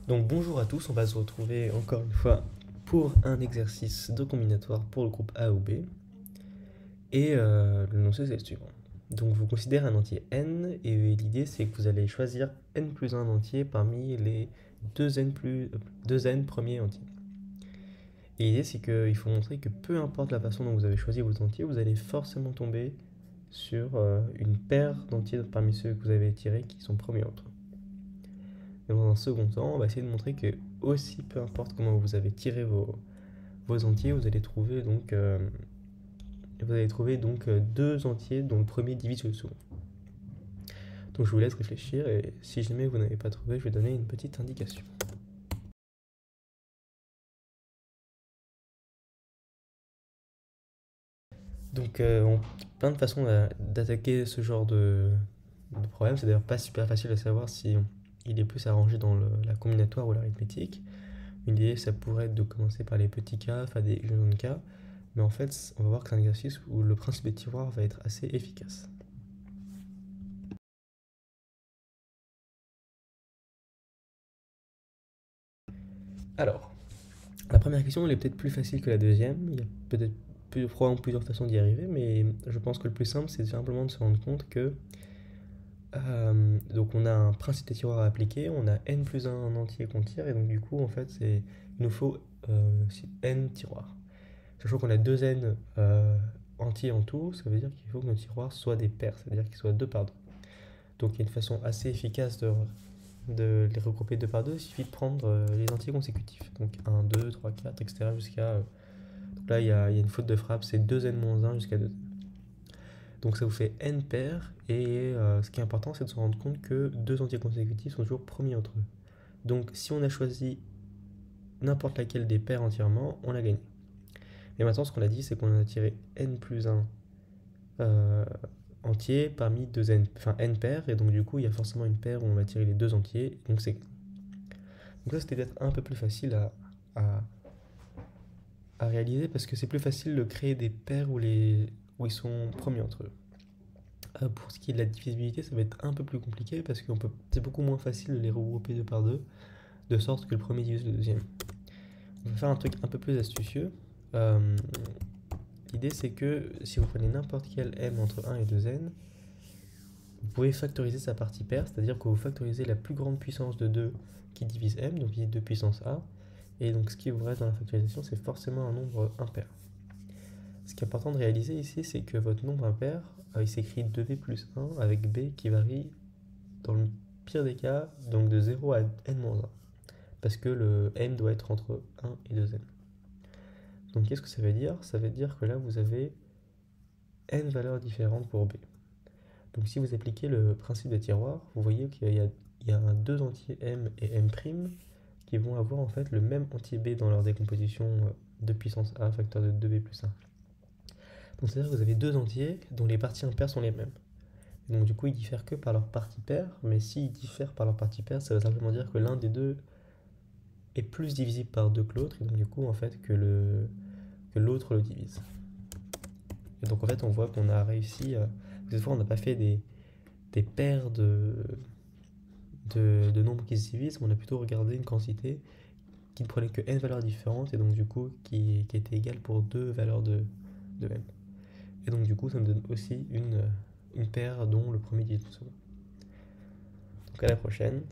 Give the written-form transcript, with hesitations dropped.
Donc bonjour à tous, on va se retrouver encore une fois pour un exercice de combinatoire pour le groupe A ou B. Et le noncé c'est le suivant. Donc vous considérez un entier n et l'idée c'est que vous allez choisir n plus 1 entier parmi les 2n premiers entiers. Et l'idée c'est qu'il faut montrer que peu importe la façon dont vous avez choisi vos entiers, vous allez forcément tomber sur une paire d'entiers parmi ceux que vous avez tirés qui sont premiers entre eux. Et dans un second temps, on va essayer de montrer que aussi peu importe comment vous avez tiré vos entiers, vous allez trouver donc deux entiers dont le premier divise le second. Donc je vous laisse réfléchir et si jamais vous n'avez pas trouvé, je vais donner une petite indication. Donc plein de façons d'attaquer ce genre de problème. C'est d'ailleurs pas super facile de savoir si il est plus arrangé dans la combinatoire ou l'arithmétique. Une idée, ça pourrait être de commencer par les petits cas, faire des jeunes cas. Mais en fait, on va voir que c'est un exercice où le principe des tiroirs va être assez efficace. Alors, la première question, elle est peut-être plus facile que la deuxième. Il y a peut-être probablement plusieurs façons d'y arriver, mais je pense que le plus simple, c'est simplement de se rendre compte que donc on a un principe des tiroirs à appliquer, on a n plus 1 en entier qu'on tire, et donc du coup, en fait, il nous faut n tiroirs. Sachant qu'on a 2n entiers en tout, ça veut dire qu'il faut que nos tiroirs soient des paires, c'est-à-dire qu'ils soient 2 par 2. Donc il y a une façon assez efficace de les regrouper 2 par 2, il suffit de prendre les entiers consécutifs. Donc 1, 2, 3, 4, etc. jusqu'à... donc là, il y a une faute de frappe, c'est 2n-1 jusqu'à 2n. Donc ça vous fait n paires, et ce qui est important, c'est de se rendre compte que deux entiers consécutifs sont toujours premiers entre eux. Donc si on a choisi n'importe laquelle des paires entièrement, on a gagné. Et maintenant, ce qu'on a dit, c'est qu'on a tiré n plus 1 entier parmi deux n, enfin n paires, et donc du coup, il y a forcément une paire où on va tirer les deux entiers, donc c'est... Donc là, c'était peut-être un peu plus facile à, à réaliser, parce que c'est plus facile de créer des paires où ils sont premiers entre eux. Pour ce qui est de la divisibilité, ça va être un peu plus compliqué, parce que c'est beaucoup moins facile de les regrouper 2 par 2, de sorte que le premier divise le deuxième. On va faire un truc un peu plus astucieux. L'idée, c'est que si vous prenez n'importe quel m entre 1 et 2n, vous pouvez factoriser sa partie paire, c'est-à-dire que vous factorisez la plus grande puissance de 2 qui divise m, donc ici 2 puissance a, et donc ce qui vous reste dans la factorisation, c'est forcément un nombre impair. Ce qui est important de réaliser ici, c'est que votre nombre impair, il s'écrit 2b plus 1 avec b qui varie dans le pire des cas, donc de 0 à n-1, parce que le m doit être entre 1 et 2n. Donc qu'est-ce que ça veut dire? Ça veut dire que là, vous avez n valeurs différentes pour b. Donc si vous appliquez le principe des tiroirs, vous voyez qu'il y a deux entiers m et m' qui vont avoir en fait le même entier b dans leur décomposition de puissance a facteur de 2b plus 1. Donc c'est-à-dire que vous avez deux entiers dont les parties impaires sont les mêmes. Et donc du coup ils diffèrent que par leur partie paire, mais s'ils diffèrent par leur partie paire, ça veut simplement dire que l'un des deux est plus divisible par 2 que l'autre, et donc du coup en fait que l'autre le divise. Et donc en fait on voit qu'on a réussi, cette fois on n'a pas fait des paires de nombres qui se divisent, on a plutôt regardé une quantité qui ne prenait que n valeurs différentes, et donc du coup qui était égale pour deux valeurs de m. Et donc du coup ça me donne aussi une paire dont le premier divise le second. Donc à la prochaine.